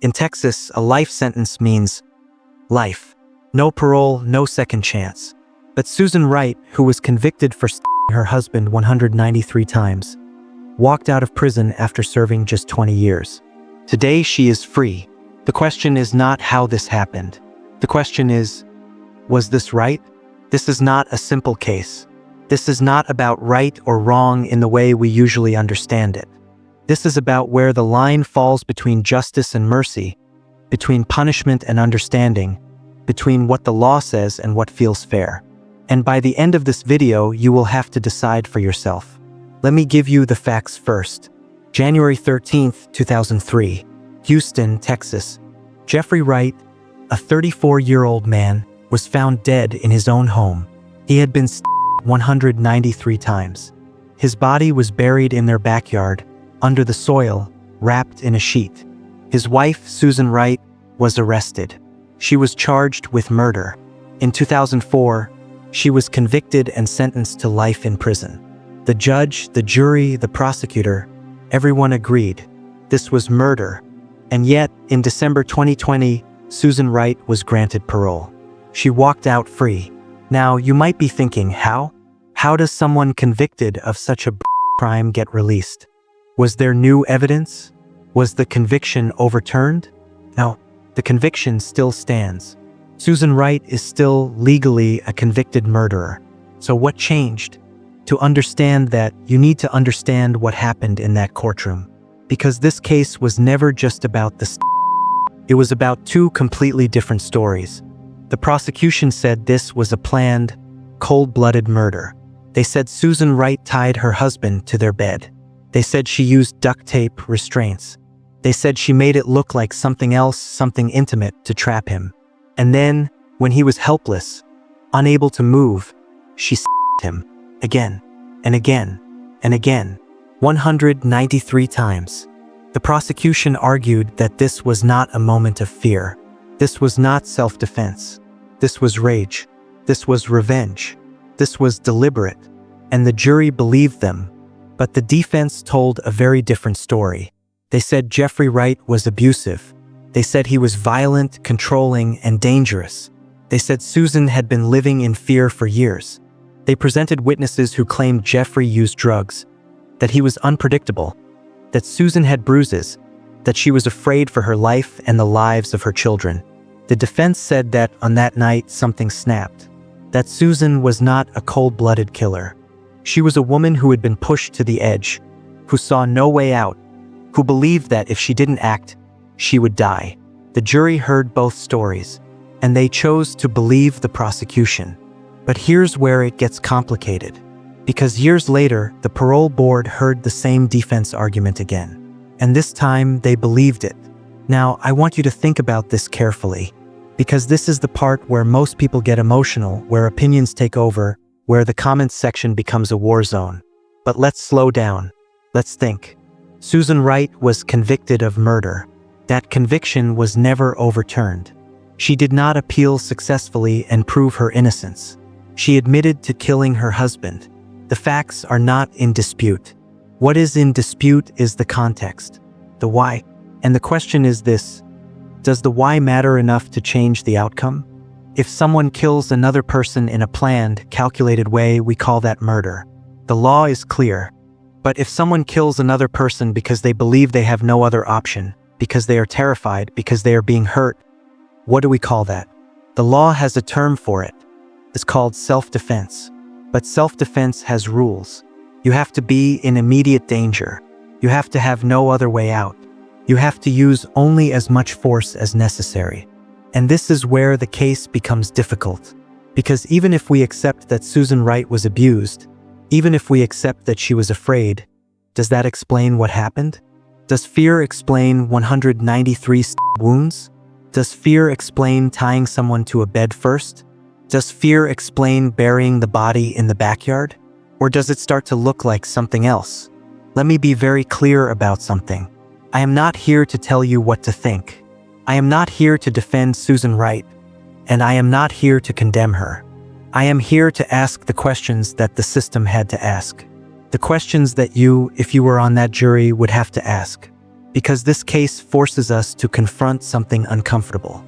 In Texas, a life sentence means life. No parole, no second chance. But Susan Wright, who was convicted for stabbing her husband 193 times, walked out of prison after serving just 20 years. Today, she is free. The question is not how this happened. The question is, was this right? This is not a simple case. This is not about right or wrong in the way we usually understand it. This is about where the line falls between justice and mercy, between punishment and understanding, between what the law says and what feels fair. And by the end of this video, you will have to decide for yourself. Let me give you the facts first. January 13th, 2003, Houston, Texas. Jeffrey Wright, a 34-year-old man, was found dead in his own home. He had been stabbed 193 times. His body was buried in their backyard, under the soil, wrapped in a sheet. His wife, Susan Wright, was arrested. She was charged with murder. In 2004, she was convicted and sentenced to life in prison. The judge, the jury, the prosecutor, everyone agreed this was murder. And yet, in December 2020, Susan Wright was granted parole. She walked out free. Now, you might be thinking, how? How does someone convicted of such a crime get released? Was there new evidence? Was the conviction overturned? No, the conviction still stands. Susan Wright is still legally a convicted murderer. So what changed? To understand that, you need to understand what happened in that courtroom. Because this case was never just about the it was about two completely different stories. The prosecution said this was a planned, cold-blooded murder. They said Susan Wright tied her husband to their bed. They said she used duct tape restraints. They said she made it look like something else, something intimate, to trap him. And then, when he was helpless, unable to move, she stabbed him again and again and again, 193 times. The prosecution argued that this was not a moment of fear. This was not self-defense. This was rage. This was revenge. This was deliberate. And the jury believed them. But the defense told a very different story. They said Jeffrey Wright was abusive. They said he was violent, controlling, and dangerous. They said Susan had been living in fear for years. They presented witnesses who claimed Jeffrey used drugs, that he was unpredictable, that Susan had bruises, that she was afraid for her life and the lives of her children. The defense said that on that night something snapped, that Susan was not a cold-blooded killer. She was a woman who had been pushed to the edge, who saw no way out, who believed that if she didn't act, she would die. The jury heard both stories, and they chose to believe the prosecution. But here's where it gets complicated. Because years later, the parole board heard the same defense argument again. And this time, they believed it. Now, I want you to think about this carefully, because this is the part where most people get emotional, where opinions take over, where the comments section becomes a war zone. But let's slow down. Let's think. Susan Wright was convicted of murder. That conviction was never overturned. She did not appeal successfully and prove her innocence. She admitted to killing her husband. The facts are not in dispute. What is in dispute is the context, the why. And the question is this: does the why matter enough to change the outcome? If someone kills another person in a planned, calculated way, we call that murder. The law is clear. But if someone kills another person because they believe they have no other option, because they are terrified, because they are being hurt, what do we call that? The law has a term for it. It's called self-defense. But self-defense has rules. You have to be in immediate danger. You have to have no other way out. You have to use only as much force as necessary. And this is where the case becomes difficult. Because even if we accept that Susan Wright was abused, even if we accept that she was afraid, does that explain what happened? Does fear explain 193 wounds? Does fear explain tying someone to a bed first? Does fear explain burying the body in the backyard? Or does it start to look like something else? Let me be very clear about something. I am not here to tell you what to think. I am not here to defend Susan Wright, and I am not here to condemn her. I am here to ask the questions that the system had to ask. The questions that you, if you were on that jury, would have to ask. because this case forces us to confront something uncomfortable.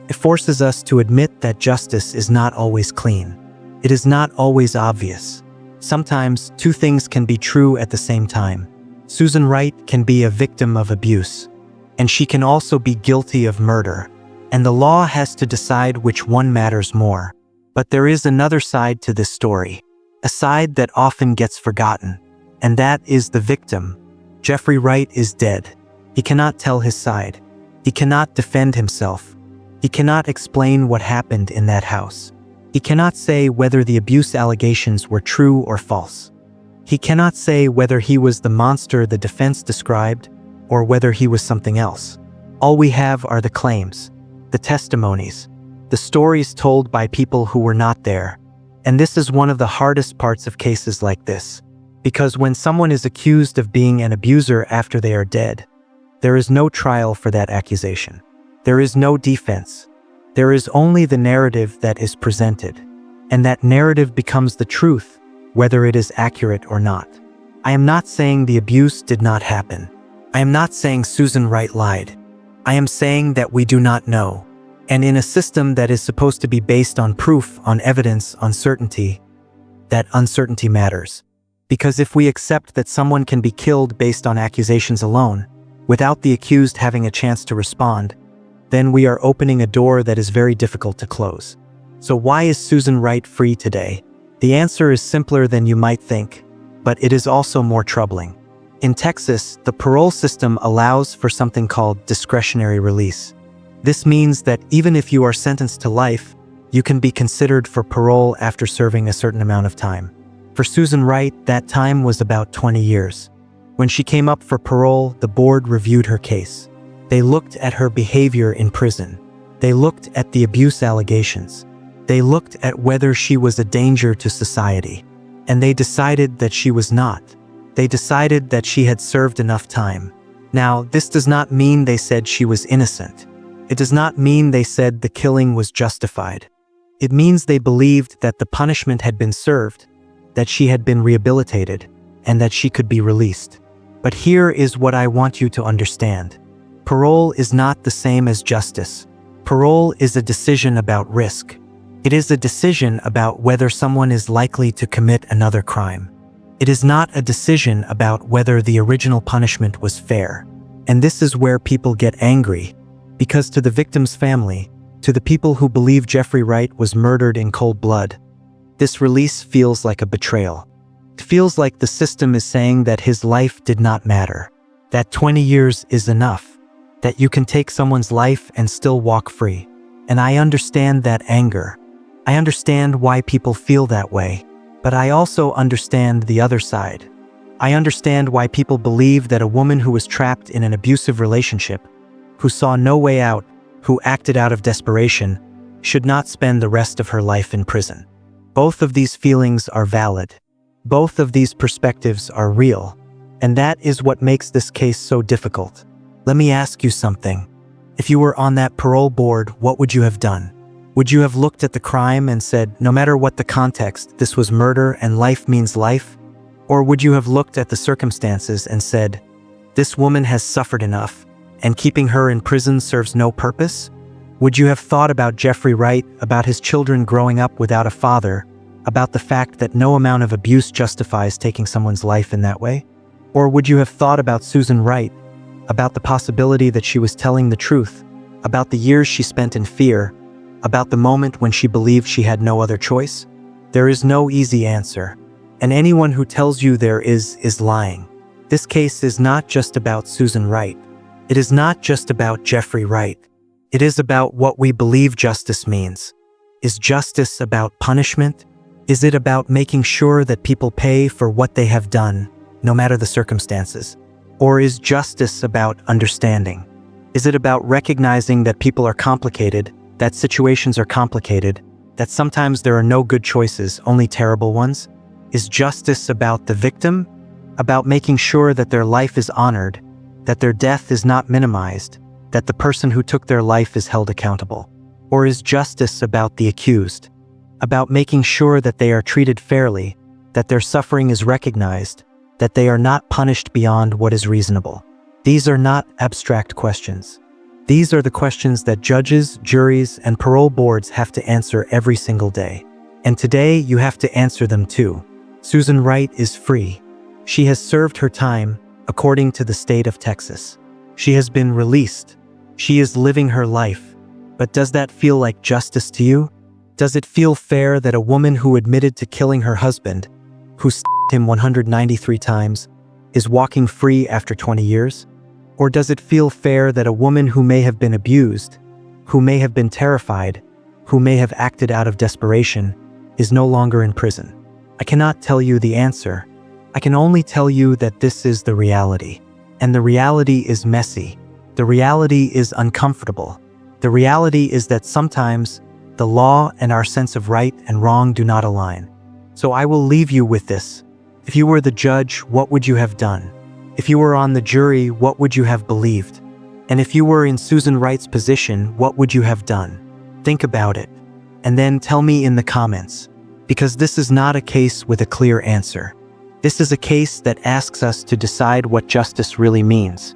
It forces us to admit that justice is not always clean. It is not always obvious. Sometimes two things can be true at the same time. Susan Wright can be a victim of abuse, and she can also be guilty of murder, and the law has to decide which one matters more. But there is another side to this story, a side that often gets forgotten, and that is the victim. Jeffrey Wright is dead. He cannot tell his side. He cannot defend himself. He cannot explain what happened in that house. He cannot say whether the abuse allegations were true or false. He cannot say whether he was the monster the defense described or whether he was something else. All we have are the claims, the testimonies, the stories told by people who were not there. And this is one of the hardest parts of cases like this, because when someone is accused of being an abuser after they are dead, there is no trial for that accusation. There is no defense. There is only the narrative that is presented, and that narrative becomes the truth, whether it is accurate or not. I am not saying the abuse did not happen. I am not saying Susan Wright lied. I am saying that we do not know. And in a system that is supposed to be based on proof, on evidence, on certainty, that uncertainty matters. Because if we accept that someone can be killed based on accusations alone, without the accused having a chance to respond, then we are opening a door that is very difficult to close. So why is Susan Wright free today? The answer is simpler than you might think, but it is also more troubling. In Texas, the parole system allows for something called discretionary release. This means that even if you are sentenced to life, you can be considered for parole after serving a certain amount of time. For Susan Wright, that time was about 20 years. When she came up for parole, the board reviewed her case. They looked at her behavior in prison. They looked at the abuse allegations. They looked at whether she was a danger to society. And they decided that she was not. They decided that she had served enough time. Now, this does not mean they said she was innocent. It does not mean they said the killing was justified. It means they believed that the punishment had been served, that she had been rehabilitated, and that she could be released. But here is what I want you to understand. Parole is not the same as justice. Parole is a decision about risk. It is a decision about whether someone is likely to commit another crime. It is not a decision about whether the original punishment was fair. And this is where people get angry, because to the victim's family, to the people who believe Jeffrey Wright was murdered in cold blood, this release feels like a betrayal. It feels like the system is saying that his life did not matter, that 20 years is enough, that you can take someone's life and still walk free. And I understand that anger. I understand why people feel that way, but I also understand the other side. I understand why people believe that a woman who was trapped in an abusive relationship, who saw no way out, who acted out of desperation, should not spend the rest of her life in prison. Both of these feelings are valid. Both of these perspectives are real. And that is what makes this case so difficult. Let me ask you something. If you were on that parole board, what would you have done? Would you have looked at the crime and said, no matter what the context, this was murder and life means life? Or would you have looked at the circumstances and said, this woman has suffered enough, and keeping her in prison serves no purpose? Would you have thought about Jeffrey Wright, about his children growing up without a father, about the fact that no amount of abuse justifies taking someone's life in that way? Or would you have thought about Susan Wright, about the possibility that she was telling the truth, about the years she spent in fear, about the moment when she believed she had no other choice? There is no easy answer, and anyone who tells you there is lying. This case is not just about Susan Wright. It is not just about Jeffrey Wright. It is about what we believe justice means. Is justice about punishment? Is it about making sure that people pay for what they have done, no matter the circumstances? Or is justice about understanding? Is it about recognizing that people are complicated, that situations are complicated, that sometimes there are no good choices, only terrible ones? Is justice about the victim? About making sure that their life is honored, that their death is not minimized, that the person who took their life is held accountable? Or is justice about the accused? About making sure that they are treated fairly, that their suffering is recognized, that they are not punished beyond what is reasonable? These are not abstract questions. These are the questions that judges, juries, and parole boards have to answer every single day. And today, you have to answer them too. Susan Wright is free. She has served her time, according to the state of Texas. She has been released. She is living her life. But does that feel like justice to you? Does it feel fair that a woman who admitted to killing her husband, who stabbed him 193 times, is walking free after 20 years? Or does it feel fair that a woman who may have been abused, who may have been terrified, who may have acted out of desperation, is no longer in prison? I cannot tell you the answer. I can only tell you that this is the reality. And the reality is messy. The reality is uncomfortable. The reality is that sometimes the law and our sense of right and wrong do not align. So I will leave you with this. If you were the judge, what would you have done? If you were on the jury, what would you have believed? And if you were in Susan Wright's position, what would you have done? Think about it. And then tell me in the comments. Because this is not a case with a clear answer. This is a case that asks us to decide what justice really means.